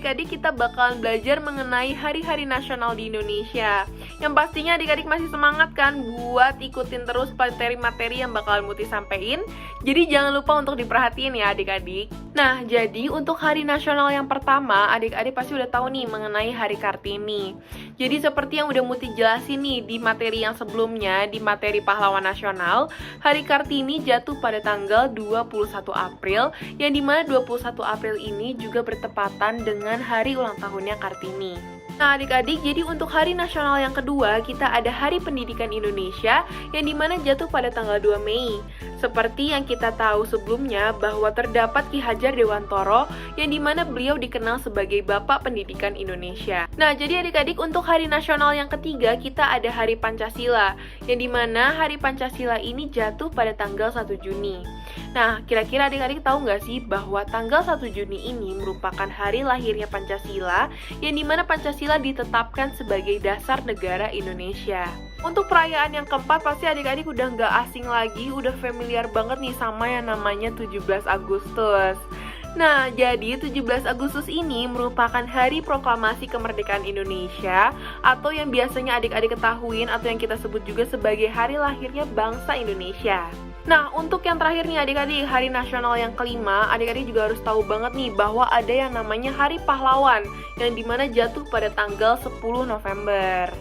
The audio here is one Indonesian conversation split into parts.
Adik-adik kita bakalan belajar mengenai hari-hari nasional di Indonesia. Yang pastinya adik-adik masih semangat kan buat ikutin terus materi-materi yang bakalan Muti sampein. Jadi jangan lupa untuk diperhatiin ya adik-adik. Nah, jadi untuk hari nasional yang pertama, adik-adik pasti udah tahu nih mengenai Hari Kartini. Jadi seperti yang udah Muti jelasin nih di materi yang sebelumnya, di materi Pahlawan Nasional, Hari Kartini jatuh pada tanggal 21 April, yang dimana 21 April ini juga bertepatan dengan hari ulang tahunnya Kartini. Nah adik-adik, jadi untuk hari nasional yang kedua, kita ada Hari Pendidikan Indonesia yang dimana jatuh pada tanggal 2 Mei. Seperti yang kita tahu sebelumnya bahwa terdapat Ki Hajar Dewantoro yang dimana beliau dikenal sebagai Bapak Pendidikan Indonesia. Nah jadi adik-adik, untuk hari nasional yang ketiga kita ada Hari Pancasila yang dimana Hari Pancasila ini jatuh pada tanggal 1 Juni. Nah kira-kira adik-adik tahu nggak sih bahwa tanggal 1 Juni ini merupakan hari lahirnya Pancasila yang dimana Pancasila ditetapkan sebagai dasar negara Indonesia. Untuk perayaan yang keempat pasti adik-adik udah nggak asing lagi, udah familiar banget nih sama yang namanya 17 Agustus. Nah, jadi 17 Agustus ini merupakan hari proklamasi kemerdekaan Indonesia atau yang biasanya adik-adik ketahuin atau yang kita sebut juga sebagai hari lahirnya bangsa Indonesia. Nah, untuk yang terakhir nih adik-adik, hari nasional yang kelima, adik-adik juga harus tahu banget nih bahwa ada yang namanya Hari Pahlawan yang dimana jatuh pada tanggal 10 November.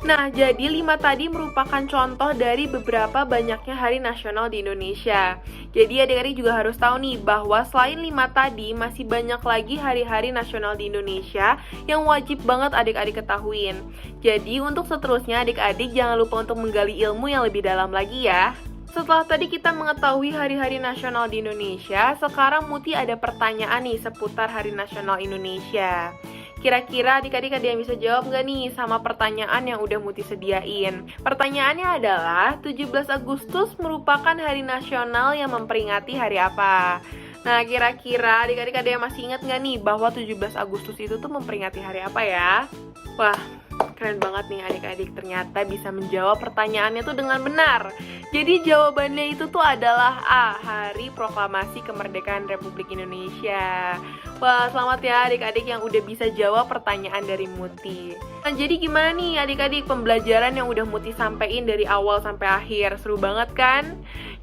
Nah, jadi 5 tadi merupakan contoh dari beberapa banyaknya hari nasional di Indonesia. Jadi adik-adik juga harus tahu nih bahwa selain 5 tadi masih banyak lagi hari-hari nasional di Indonesia yang wajib banget adik-adik ketahuin. Jadi untuk seterusnya adik-adik jangan lupa untuk menggali ilmu yang lebih dalam lagi ya. Setelah tadi kita mengetahui hari-hari nasional di Indonesia, sekarang Muti ada pertanyaan nih seputar Hari Nasional Indonesia. Kira-kira adik-adik ada yang bisa jawab nggak nih sama pertanyaan yang udah Muti sediain? Pertanyaannya adalah, 17 Agustus merupakan hari nasional yang memperingati hari apa? Nah, kira-kira adik-adik ada yang masih ingat nggak nih bahwa 17 Agustus itu tuh memperingati hari apa ya? Wah, keren banget nih adik-adik, ternyata bisa menjawab pertanyaannya tuh dengan benar. Jadi jawabannya itu tuh adalah A, Hari Proklamasi Kemerdekaan Republik Indonesia. Wah, selamat ya adik-adik yang udah bisa jawab pertanyaan dari Muti. Nah, jadi gimana nih adik-adik pembelajaran yang udah Muti sampein dari awal sampai akhir? Seru banget kan?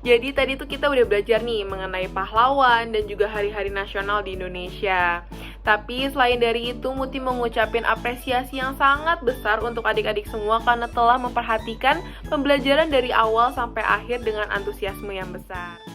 Jadi tadi tuh kita udah belajar nih mengenai pahlawan dan juga hari-hari nasional di Indonesia. Tapi selain dari itu, Muti mengucapin apresiasi yang sangat besar untuk adik-adik semua karena telah memperhatikan pembelajaran dari awal sampai akhir dengan antusiasme yang besar.